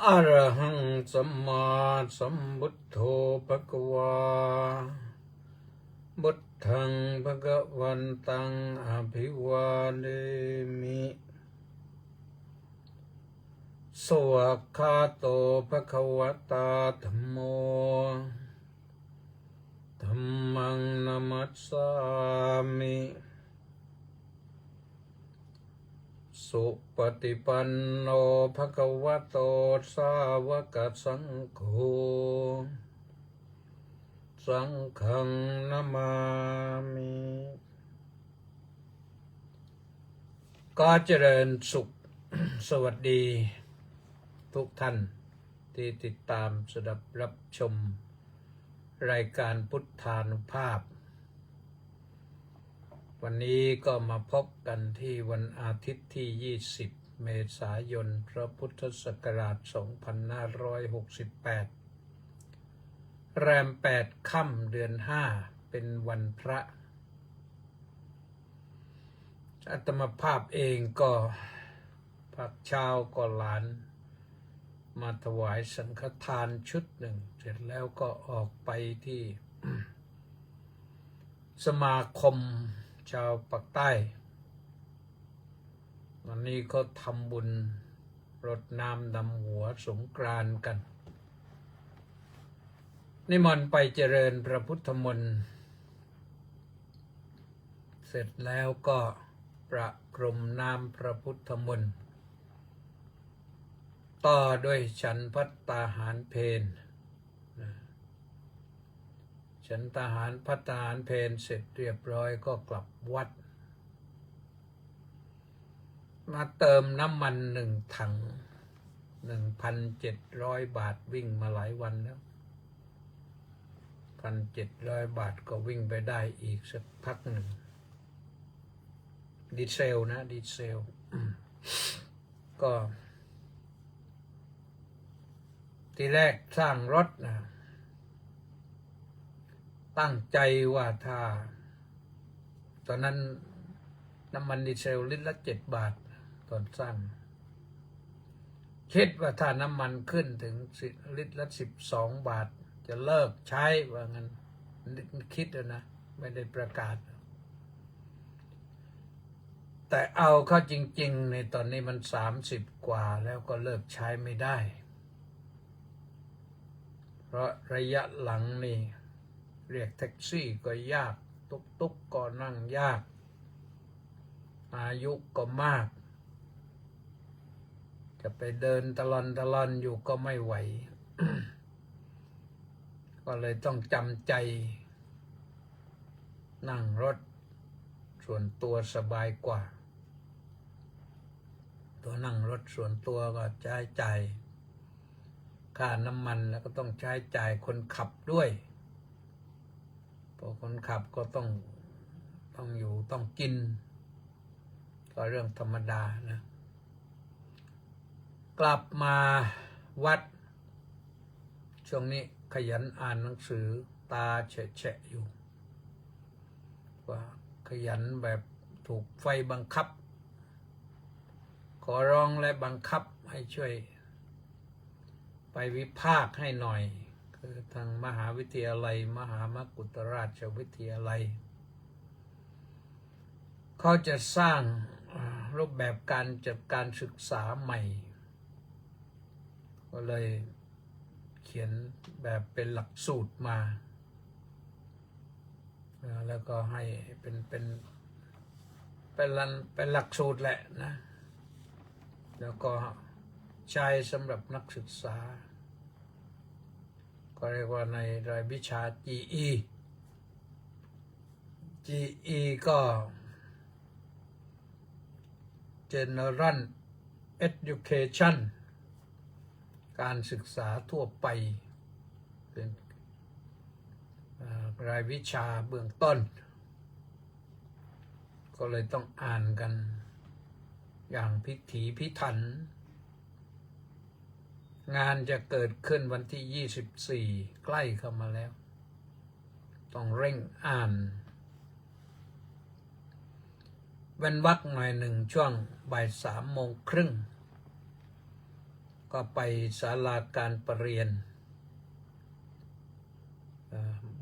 อะระหังสัมมาสัมพุทโธภะคะวาพุทธังภะคะวันตังอภิวาเทมิสวากขาโตภะคะวะตาธัมโมธัมมังนัมมัสสามิสุปฏิปันโนภะคะวะโตสาวกสังโฆสังฆังนามามิก็เจริญสุข สวัสดีทุกท่านที่ติดตามสดับรับชมรายการพุทธานุภาพวันนี้ก็มาพบกันที่วันอาทิตย์ที่ 20 เมษายน พระพุทธศักราช 2568 แรม 8 ค่ำเดือน 5 เป็นวันพระอาตมาภาพเองก็พักเช้าก็หลานมาถวายสังฆทานชุดหนึ่งเสร็จแล้วก็ออกไปที่ สมาคมชาวปากใต้วันนี้เขาทำบุญรดน้ำดำหัวสงกรานต์กันนิมนต์ไปเจริญพระพุทธมนต์เสร็จแล้วก็ประพรมน้ำพระพุทธมนต์ต่อด้วยฉันภัตตาหารเพลฉันตาหารภัตตาหารเพลเสร็จเรียบร้อยก็กลับวัดมาเติมน้ำมัน1 ถัง 1,700 บาทวิ่งมาหลายวันแล้ว 1,700 บาทก็วิ่งไปได้อีกสักพักหนึ่งดีเซลนะดีเซล ก็ทีแรกสร้างรถนะตั้งใจว่าถ้าตอนนั้นน้ำมันดีเซลลิตรละ7 บาทตอนสร้างคิดว่าถ้าน้ำมันขึ้นถึงลิตรละ12 บาทจะเลิกใช้ว่างั้นคิดนะไม่ได้ประกาศแต่เอาเข้าจริงๆในตอนนี้มัน30 กว่าแล้วก็เลิกใช้ไม่ได้เพราะระยะหลังนี่เรียกแท็กซี่ก็ยากตุกก็นั่งยากอายุก็มากจะไปเดินตะลอนอยู่ก็ไม่ไหว ก็เลยต้องจำใจนั่งรถส่วนตัวสบายกว่าตัวนั่งรถส่วนตัวก็ใช้จ่ายค่าน้ำมันแล้วก็ต้องใช้จ่ายคนขับด้วยเพราะคนขับก็ต้องอยู่ต้องกินก็เรื่องธรรมดานะกลับมาวัดช่วงนี้ขยันอ่านหนังสือตาแฉะอยู่ว่าขยันแบบถูกไฟบังคับขอร้องและบังคับให้ช่วยไปวิพากษ์ให้หน่อยคือทางมหาวิทยาลัยมหามกุฏราชวิทยาลัยเขาจะสร้างรูปแบบการจัดการศึกษาใหม่ก็เลยเขียนแบบเป็นหลักสูตรมาแล้วก็ให้เป็นหลักสูตรแหละนะแล้วก็ใช้สำหรับนักศึกษาก็เรียกว่าในรายวิชา GE ก็ General Education การศึกษาทั่วไปเป็นรายวิชาเบื้องต้นก็เลยต้องอ่านกันอย่างพิถีพิถันงานจะเกิดขึ้นวันที่24ใกล้เข้ามาแล้วต้องเร่งอ่านเว้นวรรคหน่อยหนึ่งช่วงบ่าย3 โมงครึ่ง ก็ไปศาลาการประเรียน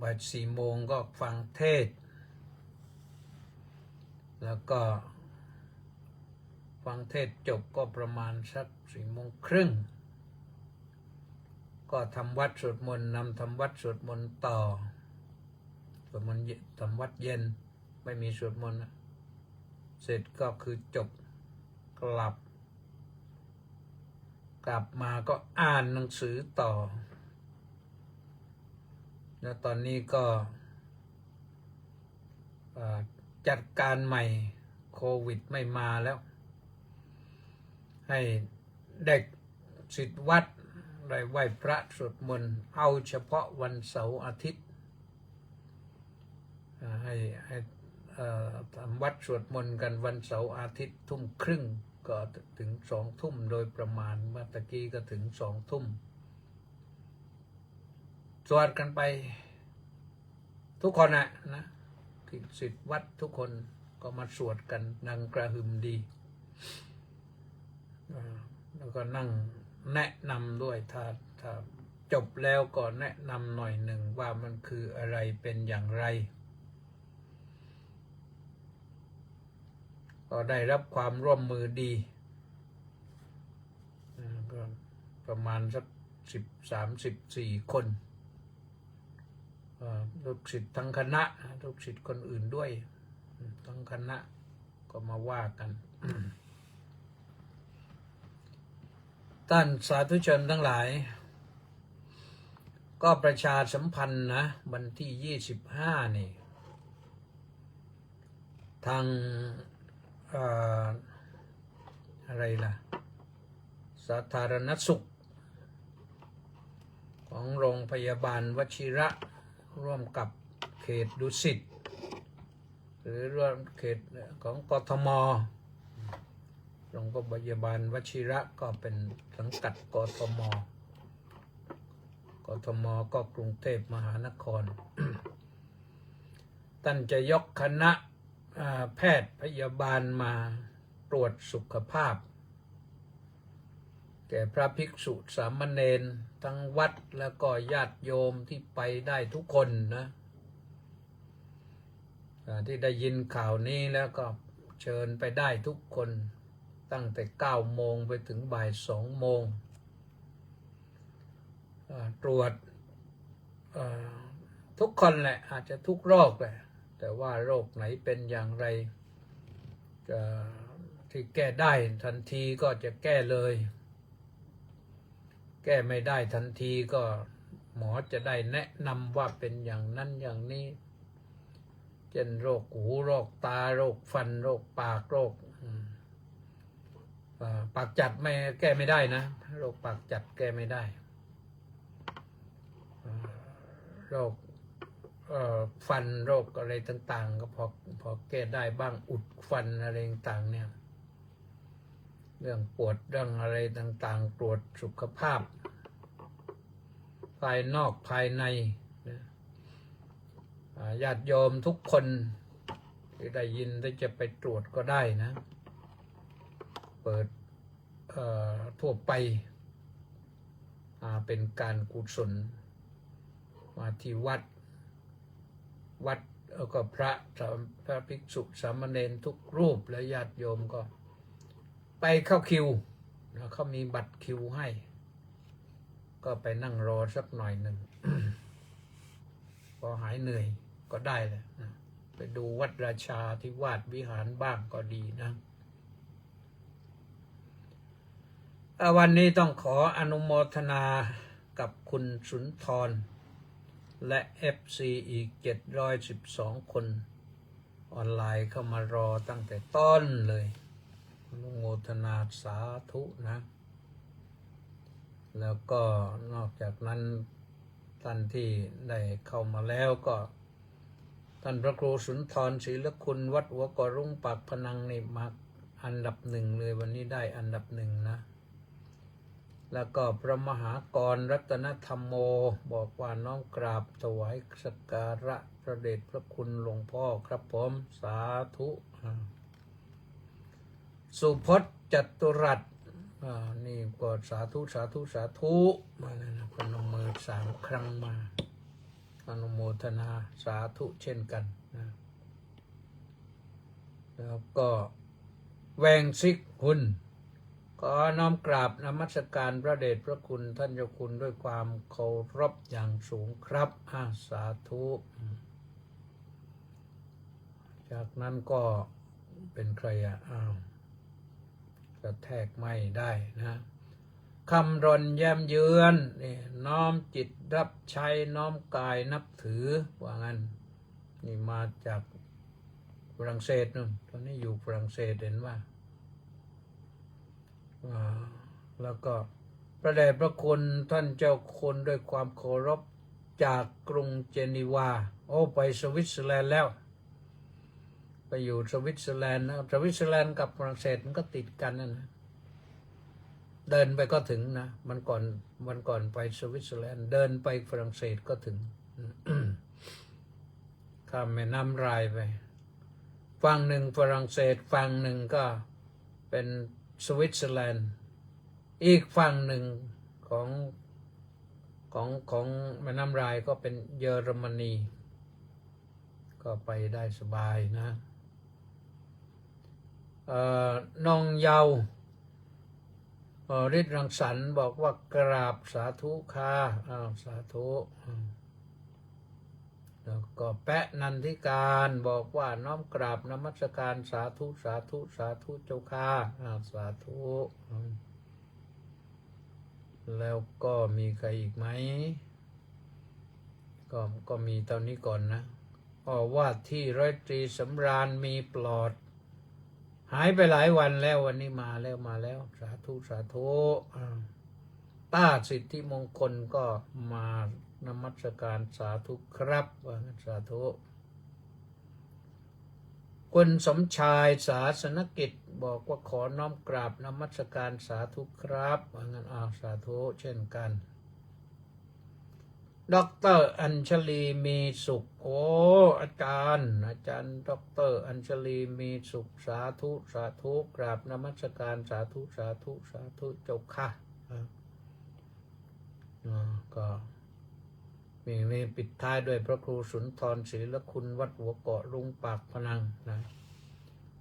บ่าย4 โมงก็ฟังเทศน์แล้วก็ฟังเทศน์จบก็ประมาณสัก4 โมงครึ่งก็ทำวัดสวดมนต์นำทำวัดสวดมนต์ต่อสวดมนต์ทำวัดเย็นไม่มีสวดมนต์เสร็จก็คือจบกลับมาก็อ่านหนังสือต่อแล้วตอนนี้ก็จัดการใหม่โควิดไม่มาแล้วให้เด็กศิษย์วัดได้ไหว้พระสวดมนต์เอาเฉพาะวันเสาร์อาทิตย์ให้ทำวัดสวดมนต์กันวันเสาร์อาทิตย์20:30ก็ถึง20:00โดยประมาณเมื่อตะกี้ก็ถึง20:00สวดกันไปทุกคนนะศิษย์วัดทุกคนก็มาสวดกันดังกระหึ่มดีแล้วก็นั่งแนะนำด้วยถ้าจบแล้วก็แนะนำหน่อยหนึ่งว่ามันคืออะไรเป็นอย่างไรก็ได้รับความร่วมมือดีก็ประมาณสัก13-14 คนลูกศิษย์ทั้งคณะลูกศิษย์คนอื่นด้วยทั้งคณะก็มาว่ากันท่านสาธุชนทั้งหลายก็ประชาสัมพันธ์นะวันที่25นี่ทางอะไรล่ะสาธารณสุขของโรงพยาบาลวชิระร่วมกับเขตดุสิตหรือร่วมเขตของกทมโรงพยาบาลวชิระก็เป็นสังกัดกทมก็กรุงเทพมหานคร ท่านจะยกคณะแพทย์พยาบาลมาตรวจสุขภาพแก่พระภิกษุสามเณรทั้งวัดแล้วก็ญาติโยมที่ไปได้ทุกคนนะที่ได้ยินข่าวนี้แล้วก็เชิญไปได้ทุกคนตั้งแต่9 โมงไปถึงบ่าย2 โมงตรวจทุกคนแหละอาจจะทุกโรคแหละแต่ว่าโรคไหนเป็นอย่างไรที่แก้ได้ทันทีก็จะแก้เลยแก้ไม่ได้ทันทีก็หมอจะได้แนะนำว่าเป็นอย่างนั้นอย่างนี้เช่นโรคหูโรคตาโรคฟันโรคปากโรคปากจัดไม่แก้ไม่ได้นะโรคปากจัดแก้ไม่ได้โรคฟันโรคอะไรต่างๆก็พอแก้ได้บ้างอุดฟันอะไรต่างๆเนี่ยเรื่องปวดเรื่องอะไรต่างๆตรวจสุขภาพภายนอกภายในญาติโยมทุกคนที่ได้ยินได้จะไปตรวจก็ได้นะเปิดทั่วไปเป็นการกุศลมาที่วัดก็พระภิกษุสามเณรทุกรูปและญาติโยมก็ไปเข้าคิวแล้วเขามีบัตรคิวให้ก็ไปนั่งรอสักหน่อยหนึ่ง พอหายเหนื่อยก็ได้เลยนะไปดูวัดราชาธิวาสวิหารบ้างก็ดีนะวันนี้ต้องขออนุโมทนากับคุณสุนทรและ FC อีก712 คนออนไลน์เข้ามารอตั้งแต่ต้นเลยอนุโมทนาสาธุนะแล้วก็นอกจากนั้นท่านที่ได้เข้ามาแล้วก็ท่านพระครูสุนทรศรีละคุณวัดหัวกอรุ่งปากพนังนี่มาอันดับ1เลยวันนี้ได้อันดับ1นะแล้วก็พระมหากรรัตนธรรมโมบอกว่าน้อมกราบถวายสักการะพระเดชพระคุณหลวงพ่อครับผมสาธุสุพจน์จตุรัส นี่ก็สาธุสาธุสาธุมาแล้วนะพนมมือ3 ครั้งมาอนุโมทนาสาธุเช่นกันนะแล้วก็แวงซิกคุณขอน้อมกราบนมัสการพระเดชพระคุณท่านเจ้าคุณด้วยความเคารพอย่างสูงครับสาธุจากนั้นก็เป็นใครกระแทกไม่ได้นะคำรนแย้มเยือนนี่น้อมจิตรับใช้น้อมกายนับถือว่างั้นนี่มาจากฝรั่งเศสนู่นตอนนี้อยู่ฝรั่งเศสเห็นว่าแล้วก็พระเดชพระคุณท่านเจ้าคุณด้วยความเคารพจากกรุงเจนีวาไปสวิตเซอร์แลนด์แล้วไปอยู่สวิตเซอร์แลนด์นะสวิตเซอร์แลนด์กับฝรั่งเศสมันก็ติดกันนะเดินไปก็ถึงนะวันก่อนไปสวิตเซอร์แลนด์เดินไปฝรั่งเศสก็ถึง ข้ามแม่น้ำไรไปฝั่งหนึ่งฝรั่งเศสฝั่งหนึ่งก็เป็นสวิตเซอร์แลนด์อีกฝั่งหนึ่งของแม่น้ำไรก็เป็นเยอรมนีก็ไปได้สบายนะน้องเยาฤทธิ์รังสรรค์บอกว่ากราบสาธุค่ะสาธุแล้วก็แปะนันทิการบอกว่าน้อมกราบนมัสการสาธุสาธุสาธุเจ้าค่ะสาธุแล้วก็มีใครอีกไหมก็มีเท่านี้ก่อนนะว่าที่ร้อยตรีสำราญมีปลอดหายไปหลายวันแล้ววันนี้มาแล้วสาธุสาธุต้าสิทธิมงคลก็มานมัสการสาธุครับสาธุคุณสมชายศาสนกิจบอกว่าขอน้อมกราบนมัสการสาธุครับงั้นสาธุเช่นกันดร.อัญชลีมีสุขอาจารย์ดร.อัญชลีมีสุขสาธุสาธุกราบนมัสการสาธุสาธุสาธุเจ้าค่ะก็มีปิดท้ายด้วยพระครูสุนทรศรีละคุณวัดหัวเกาะลุงปากพนังนะ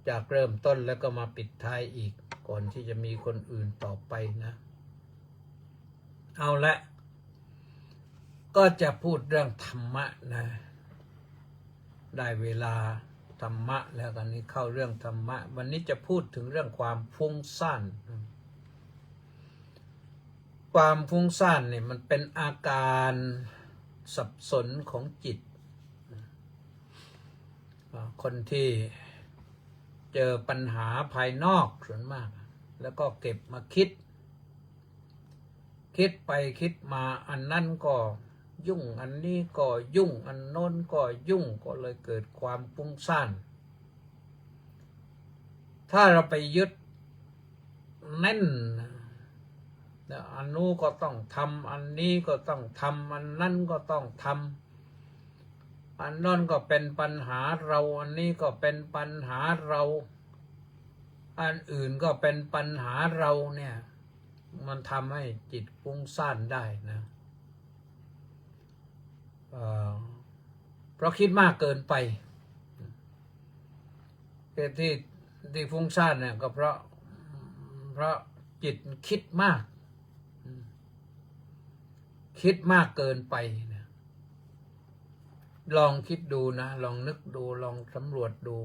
จากเริ่มต้นแล้วก็มาปิดท้ายอีกก่อนที่จะมีคนอื่นต่อไปนะเอาละก็จะพูดเรื่องธรรมะนะได้เวลาธรรมะแล้วกันนี้เข้าเรื่องธรรมะวันนี้จะพูดถึงเรื่องความฟุ้งซ่านความฟุ้งซ่านเนี่ยมันเป็นอาการสับสนของจิตคนที่เจอปัญหาภายนอกส่วนมากแล้วก็เก็บมาคิดไปคิดมาอันนั้นก็ยุ่งอันนี้ก็ยุ่งอันโน้นก็ยุ่งก็เลยเกิดความฟุ้งซ่านถ้าเราไปยึดแน่นอันนู้นก็ต้องทำอันนี้ก็ต้องทำอันนั้นก็ต้องทำอันนั้นก็เป็นปัญหาเราอันนี้ก็เป็นปัญหาเราอันอื่นก็เป็นปัญหาเราเนี่ยมันทำให้จิตฟุ้งซ่านได้นะเพราะคิดมากเกินไปที่ฟุ้งซ่านเนี่ยก็เพราะจิตคิดมากเกินไปนะลองคิดดูนะลองนึกดูลองสำรวจดู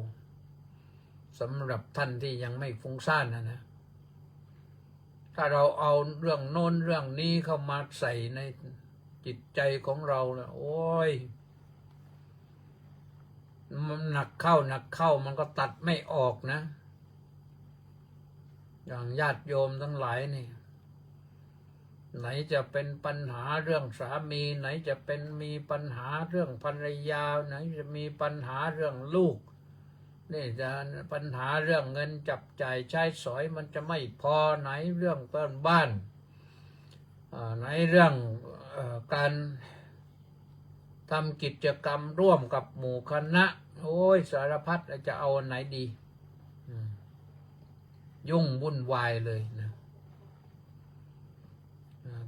สำหรับท่านที่ยังไม่ฟุ้งซ่านนะถ้าเราเอาเรื่องโน้นเรื่องนี้เข้ามาใส่ในจิตใจของเราเนี่ยโอ้ยมันหนักเข้ามันก็ตัดไม่ออกนะอย่างญาติโยมทั้งหลายนี่ไหนจะเป็นปัญหาเรื่องสามีไหนจะเป็นมีปัญหาเรื่องภรรยาไหนจะมีปัญหาเรื่องลูกนี่จะปัญหาเรื่องเงินจับจ่ายใช้สอยมันจะไม่พอไหนเรื่องเพื่อนบ้านไหนเรื่องการทำกิจกรรมร่วมกับหมู่คณะโอ้ยสารพัดจะเอาอันไหนดียุ่งวุ่นวายเลยนะ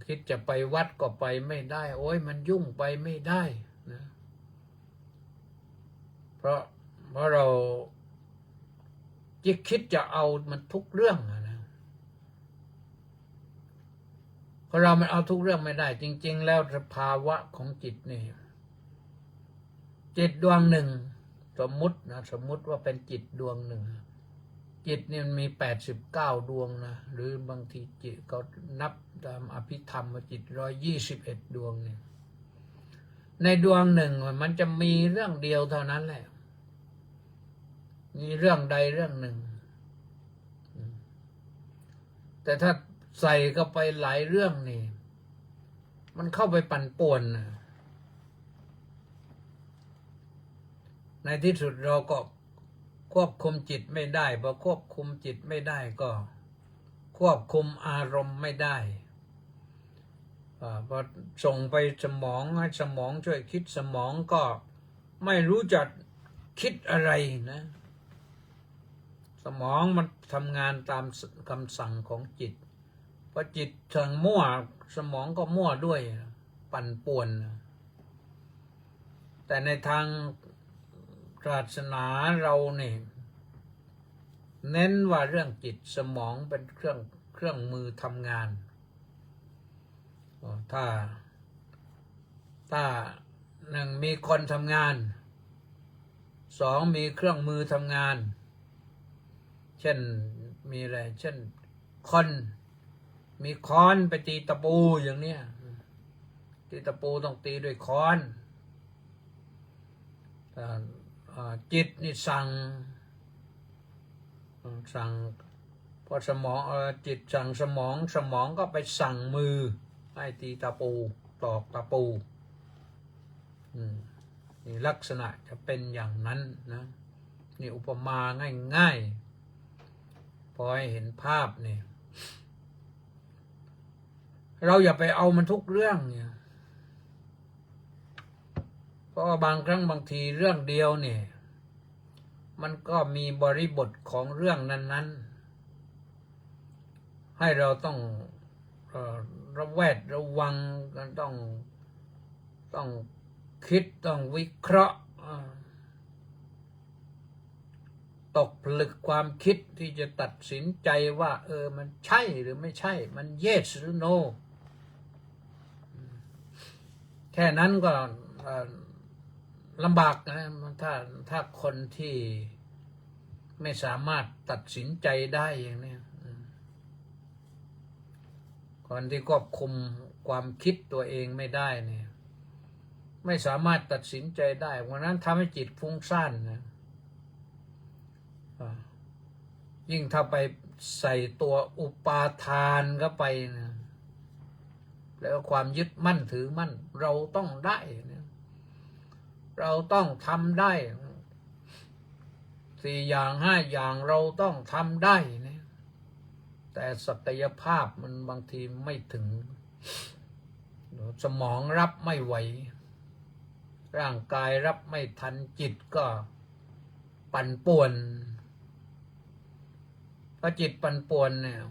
คิดจะไปวัดก็ไปไม่ได้โอ้ยมันยุ่งไปไม่ได้นะเพราะเราคิดจะเอามันทุกเรื่องนะเพราะเรามันเอาทุกเรื่องไม่ได้จริงๆแล้วสภาวะของจิตนี่จิตดวงหนึ่งสมมุติว่าเป็นจิตดวงหนึ่งจิตนี่มันมี89ดวงนะหรือบางทีจิตเขานับตามอภิธรรมว่าจิต121ดวงเนี่ยในดวงหนึ่งมันจะมีเรื่องเดียวเท่านั้นแหละมีเรื่องใดเรื่องหนึ่งแต่ถ้าใส่เข้าไปหลายเรื่องนี่มันเข้าไปปั่นป่วนนะในที่สุดเราก็ควบคุมจิตไม่ได้พอควบคุมจิตไม่ได้ก็ควบคุมอารมณ์ไม่ได้พอส่งไปสมองให้สมองช่วยคิดสมองก็ไม่รู้จะคิดอะไรนะสมองมันทำงานตามคำสั่งของจิตพอจิตสั่งมั่วสมองก็มั่วด้วยปั่นป่วนแต่ในทางศาสนาเราเนี่ยเน้นว่าเรื่องจิตสมองเป็นเครื่องมือทำงานถ้าหนึ่งมีคนทำงานสองมีเครื่องมือทำงานเช่นมีอะไรเช่นคนมีค้อนไปตีตะปูอย่างเนี้ยตีตะปูต้องตีด้วยค้อนจิตนี่สั่งพอสมองจิตสั่งสมองก็ไปสั่งมือให้ตีตะปูตอกตะปูนี่ลักษณะจะเป็นอย่างนั้นนะนี่อุปมาง่ายๆพอให้เห็นภาพนี่เราอย่าไปเอามันทุกเรื่องเนี่ยเพราะบางครั้งบางทีเรื่องเดียวเนี่ยมันก็มีบริบทของเรื่องนั้นๆให้เราต้องระแวดระวังกันต้องคิดต้องวิเคราะห์ตกผลึกความคิดที่จะตัดสินใจว่ามันใช่หรือไม่ใช่มัน yes หรือ no แค่นั้นก็ลำบากนะถ้าคนที่ไม่สามารถตัดสินใจได้อย่างนี้คนที่ควบคุมความคิดตัวเองไม่ได้เนี่ยไม่สามารถตัดสินใจได้เพราะนั้นทำให้จิตฟุ้งซ่านนะยิ่งถ้าไปใส่ตัวอุปาทานเข้าไปนะแล้วความยึดมั่นถือมั่นเราต้องได้นะเราต้องทำได้4อย่าง5อย่างเราต้องทำได้นะแต่ศักยภาพมันบางทีไม่ถึงสมองรับไม่ไหวร่างกายรับไม่ทันจิตก็ปั่นป่วนพอจิตปั่นป่วนเนี่ย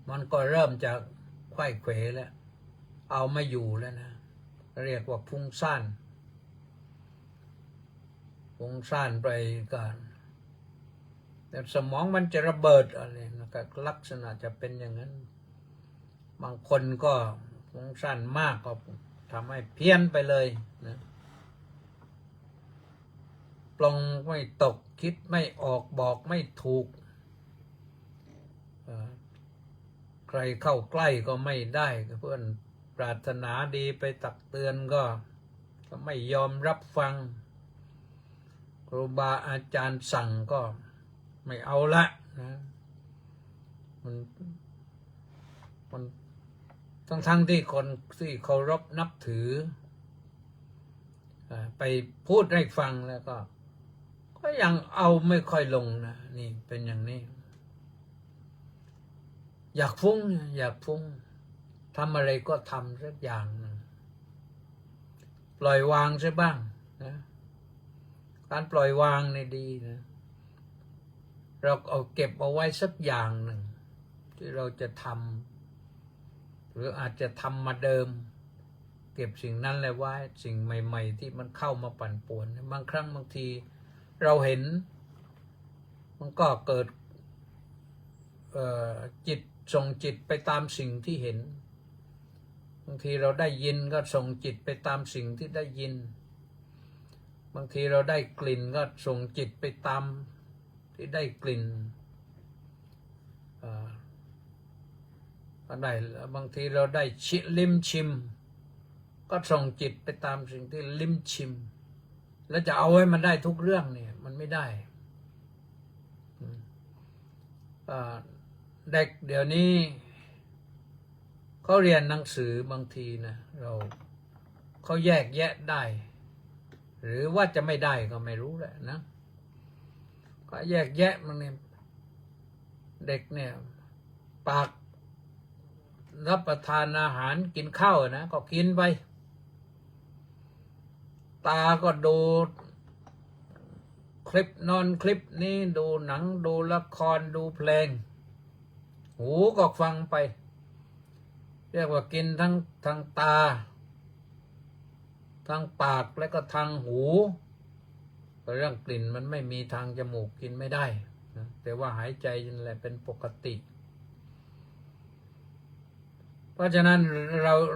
มันก็เริ่มจะไขว้เขวแล้วเอาไม่อยู่แล้วนะเรียกว่าฟุ้งซ่านไปกันแต่สมองมันจะระเบิดอะไรนะครับลักษณะจะเป็นอย่างนั้นบางคนก็ฟุ้งซ่านมากก็ทำให้เพี้ยนไปเลยนะปลงไม่ตกคิดไม่ออกบอกไม่ถูกใครเข้าใกล้ก็ไม่ได้เพื่อนปรารถนาดีไปตักเตือนก็ไม่ยอมรับฟังครูบาอาจารย์สั่งก็ไม่เอาละนะมันทั้งที่คนที่เคารพนับถือไปพูดให้ฟังแล้วก็ยังเอาไม่ค่อยลงนะนี่เป็นอย่างนี้อยากฟุ้งทำอะไรก็ทำสักอย่างนึงปล่อยวางใช่บ้างนะการปล่อยวางนี่ดีนะเราเอาเก็บเอาไว้สักอย่างหนึ่งที่เราจะท หรืออาจจะทำมาเดิม เก็บสิ่งนั้นเลยไว้สิ่งใหม่ๆที่มันเข้ามาปั่นป่วนบางครั้งบางทีเราเห็นมันก็เกิดจิตส่งจิตไปตามสิ่งที่เห็นบางทีเราได้ยินก็ส่งจิตไปตามสิ่งที่ได้ยินบางทีเราได้กลิ่นก็ส่งจิตไปตามที่ได้กลิ่นได้บางทีเราได้ลิ้มชิมก็ส่งจิตไปตามสิ่งที่ลิ้มชิมแล้วจะเอาให้มันได้ทุกเรื่องเนี่ยมันไม่ได้เด็กเดี๋ยวนี้เขาเรียนหนังสือบางทีนะเขาแยกแยะได้ หรือว่าจะไม่ได้ก็ไม่รู้แหละนะก็แยกแยะมันเนี่ยเด็กเนี่ยปากรับประทานอาหารกินข้าวนะก็กินไปตาก็ดูคลิปนอนคลิปนี้ดูหนังดูละครดูเพลงหูก็ฟังไปเรียกว่ากินทั้งตาทางปากและก็ทางหูเรื่องกลิ่นมันไม่มีทางจมูกกินไม่ได้นะแต่ว่าหายใจนั่นแหละเป็นปกติเพราะฉะนั้น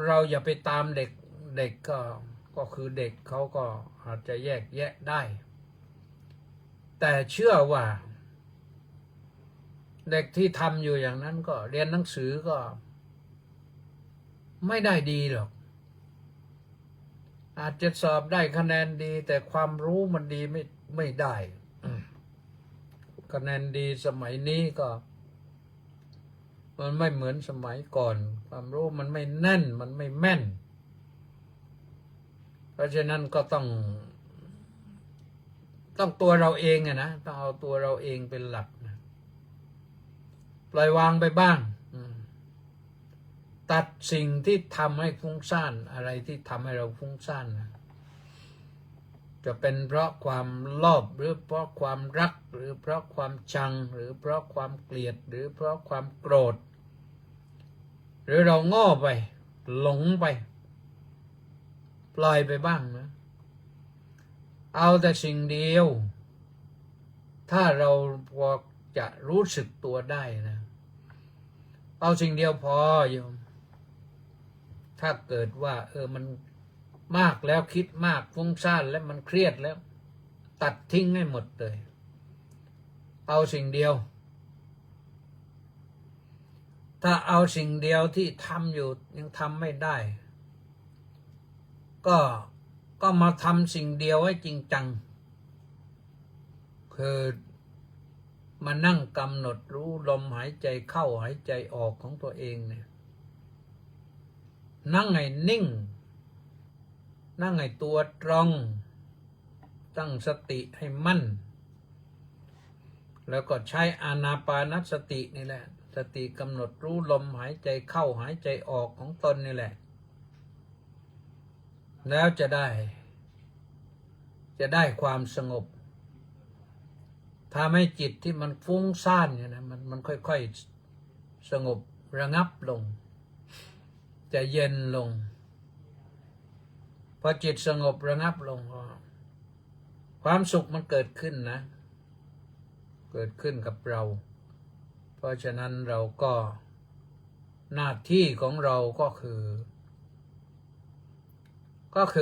เราอย่าไปตามเด็กก็คือเด็กเขาก็อาจจะแยกแยะได้แต่เชื่อว่าเด็กที่ทำอยู่อย่างนั้นก็เรียนหนังสือก็ไม่ได้ดีหรอกอาจจะสอบได้คะแนนดีแต่ความรู้มันดีไม่ได้คะแนนดีสมัยนี้ก็มันไม่เหมือนสมัยก่อนความรู้มันไม่แน่นมันไม่แม่นเพราะฉะนั้นก็ต้องตัวเราเองนะต้องเอาตัวเราเองเป็นหลักนะปล่อยวางไปบ้างตัดสิ่งที่ทำให้ฟุ้งซ่านอะไรที่ทำให้เราฟุ้งซ่านนะจะเป็นเพราะความโลภหรือเพราะความรักหรือเพราะความชังหรือเพราะความเกลียดหรือเพราะความโกรธหรือเราโง่ไปหลงไปปล่อยไปบ้างนะเอาแต่สิ่งเดียวถ้าเราพอจะรู้สึกตัวได้นะเอาสิ่งเดียวพอโยมถ้าเกิดว่ามันมากแล้วคิดมากฟุ้งซ่านแล้วมันเครียดแล้วตัดทิ้งให้หมดเลยเอาสิ่งเดียวถ้าเอาสิ่งเดียวที่ทำอยู่ยังทำไม่ได้ก็มาทำสิ่งเดียวให้จริงจังคือมานั่งกำหนดรู้ลมหายใจเข้าหายใจออกของตัวเองเนี่ยนั่งให้นิ่งนั่งให้ตัวตรงตั้งสติให้มั่นแล้วก็ใช้อานาปานสตินี่แหละสติกำหนดรู้ลมหายใจเข้าหายใจออกของตนนี่แหละแล้วจะได้ความสงบทำให้จิตที่มันฟุ้งซ่านเนี่ยนะมันค่อยๆสงบระงับลงจะเย็นลงพอจิตสงบระงับลงความสุขมันเกิดขึ้นนะเกิดขึ้นกับเราเพราะฉะนั้นเราก็หน้าที่ของเราก็คื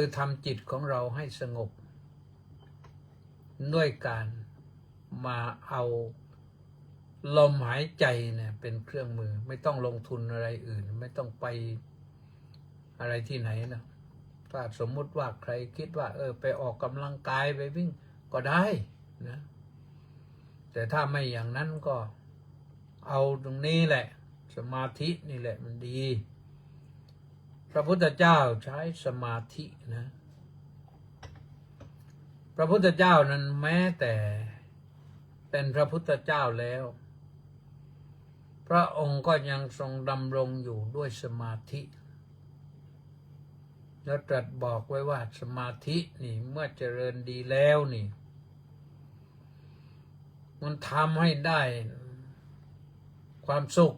อทำจิตของเราให้สงบด้วยการมาเอาลมหายใจเนี่ยเป็นเครื่องมือไม่ต้องลงทุนอะไรอื่นไม่ต้องไปอะไรที่ไหนนะถ้าสมมุติว่าใครคิดว่าไปออกกำลังกายไปวิ่งก็ได้นะแต่ถ้าไม่อย่างนั้นก็เอาตรงนี้แหละสมาธินี่แหละมันดีพระพุทธเจ้าใช้สมาธินะพระพุทธเจ้านั้นแม้แต่เป็นพระพุทธเจ้าแล้วพระองค์ก็ยังทรงดำรงอยู่ด้วยสมาธิแล้วตรัสบอกไว้ว่าสมาธินี่เมื่อเจริญดีแล้วนี่มันทำให้ได้ ความสุข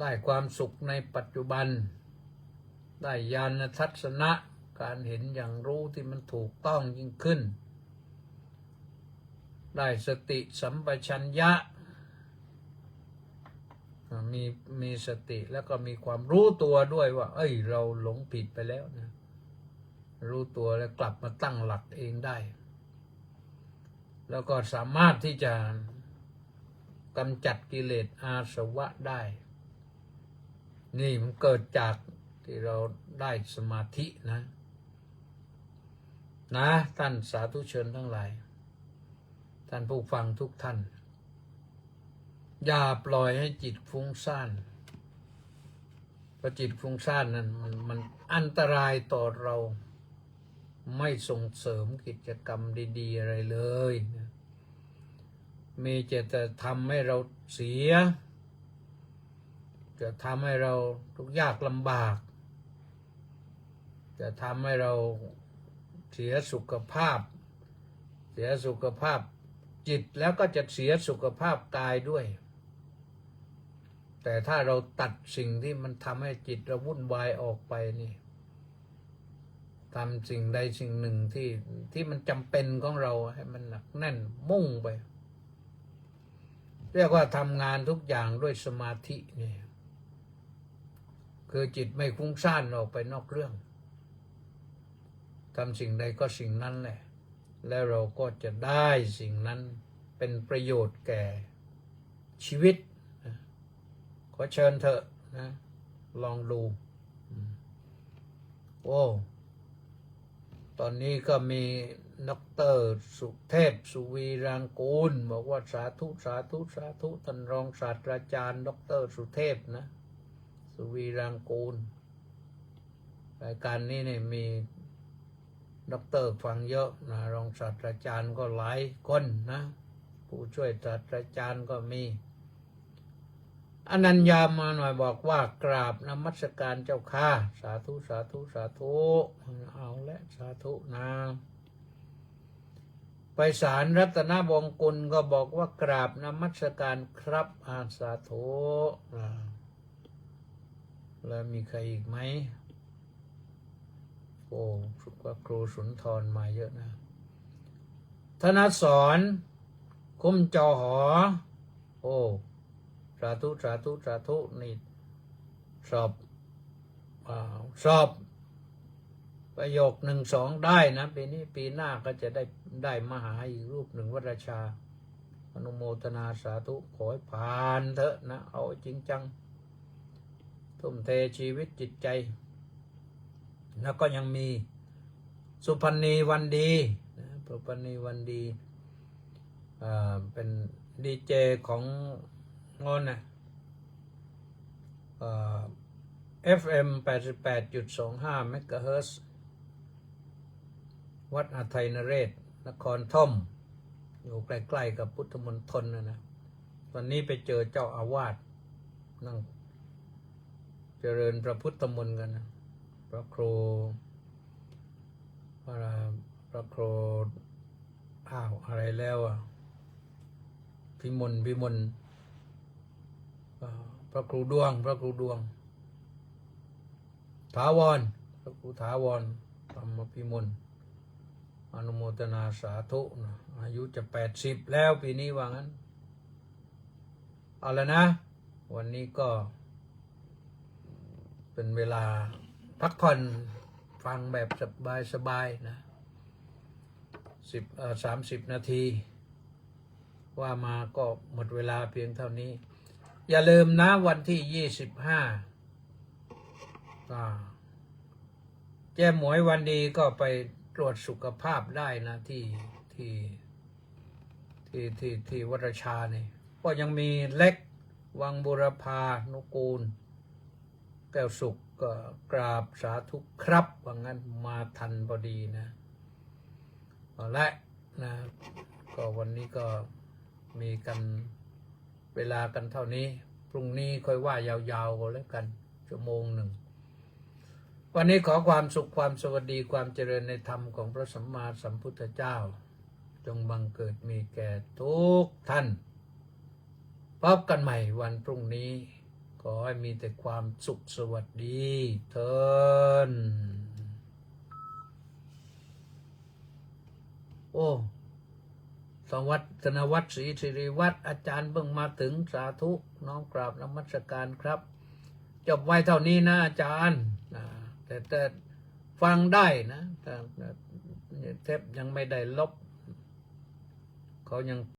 ได้ความสุขในปัจจุบันได้ญาณทัศนะการเห็นอย่างรู้ที่มันถูกต้องยิ่งขึ้นได้สติสัมปชัญญะมีสติแล้วก็มีความรู้ตัวด้วยว่าเอ้ยเราหลงผิดไปแล้วนะรู้ตัวแล้วกลับมาตั้งหลักเองได้แล้วก็สามารถที่จะกำจัดกิเลสอาสวะได้นี่มันเกิดจากที่เราได้สมาธินะท่านสาธุชนทั้งหลายท่านผู้ฟังทุกท่านอย่าปล่อยให้จิตฟุ้งซ่านเพราะจิตฟุ้งซ่านนั้นมันอันตรายต่อเราไม่ส่งเสริมกิจกรรมดีๆอะไรเลยนะมีจะทำให้เราเสียจะทำให้เราทุกข์ยากลำบากจะทำให้เราเสียสุขภาพจิตแล้วก็จะเสียสุขภาพกายด้วยแต่ถ้าเราตัดสิ่งที่มันทำให้จิตเราวุ่นวายออกไปนี่ทำสิ่งใดสิ่งหนึ่งที่มันจำเป็นของเราให้มันหนักแน่นมุ่งไปเรียกว่าทำงานทุกอย่างด้วยสมาธินี่คือจิตไม่ฟุ้งซ่านออกไปนอกเรื่องทำสิ่งใดก็สิ่งนั้นแหละแล้วเราก็จะได้สิ่งนั้นเป็นประโยชน์แก่ชีวิตขอเชิญเถอะนะลองดูโอ้ตอนนี้ก็มีดร.สุเทพสุวีรางกูลบอกว่าสาธุสาธุสาธุท่านรองศาสตราจารย์ดร.สุเทพนะสุวีรางกูลรายการนี้เนี่ยมีด็อกเตอร์ฟังเยอะนะรองศาสตราจารย์ก็หลายคนนะผู้ช่วยศาสตราจารย์ก็มีอนัญญามาหน่อยบอกว่ากราบนมัสการเจ้าค่ะสาธุสาธุสาธุเอาและสาธุนะไปศาลรัตนวงศ์กุลก็บอกว่ากราบนมัสการครับสาธุแล้วมีใครอีกไหมโอ้ครูสุนทรมาเยอะนะธนสรคุ้มจอหอโอ้สาธุสาธุสาธุนี่สอบประโยค1-2ได้นะปีนี้ปีหน้าก็จะได้มหาอีกรูปหนึ่งวรชาอนุโมทนาสาธุขอให้ผ่านเถอะนะเอาจริงจังทุ่มเทชีวิตจิตใจแล้วก็ยังมีสุพรรณีวันดีนะสุพรรณีวันดีเป็นดีเจของงอนนะFM 88.25 เมกะเฮิรตซ์วัดอาไทยนเรศนครธมอยู่ใกล้ๆกับพุทธมณฑลนะวันนี้ไปเจอเจ้าอาวาสนั่งเจริญพระพุทธมนต์กันนะพระครูอะไรแล้วพิมลพระครูดวงถาวรพระครูถาวรธรรมพิมลอนุโมทนาสาธุนะอายุจะ80แล้วปีนี้ว่างั้นเอาละนะวันนี้ก็เป็นเวลาพักผ่อนฟังแบบสบายๆนะ30 นาทีว่ามาก็หมดเวลาเพียงเท่านี้อย่าลืมนะวันที่25แจ้หมวยวันดีก็ไปตรวจสุขภาพได้นะที่วรชาเนี่ยก็ยังมีเล็กวังบุรพานุกูลแก้วสุขก็กราบสาธุครับว่างั้นมาทันพอดีนะและนะก็วันนี้ก็มีกันเวลากันเท่านี้พรุ่งนี้ค่อยว่ายาวๆก็แล้วกัน1 ชั่วโมงวันนี้ขอความสุขความสวัสดีความเจริญในธรรมของพระสัมมาสัมพุทธเจ้าจงบังเกิดมีแก่ทุกท่านพบกันใหม่วันพรุ่งนี้ ขอให้มีแต่ความสุขสวัสดีเทินโอ้สวัสดิ์ธนวัฒน์ศรีสิริวัฒน์อาจารย์เพิ่งมาถึงสาธุน้อมกราบนมัสการครับ จบไว้เท่านี้นะอาจารย์แต่ฟังได้นะแต่เทปยังไม่ได้ลบเขายัง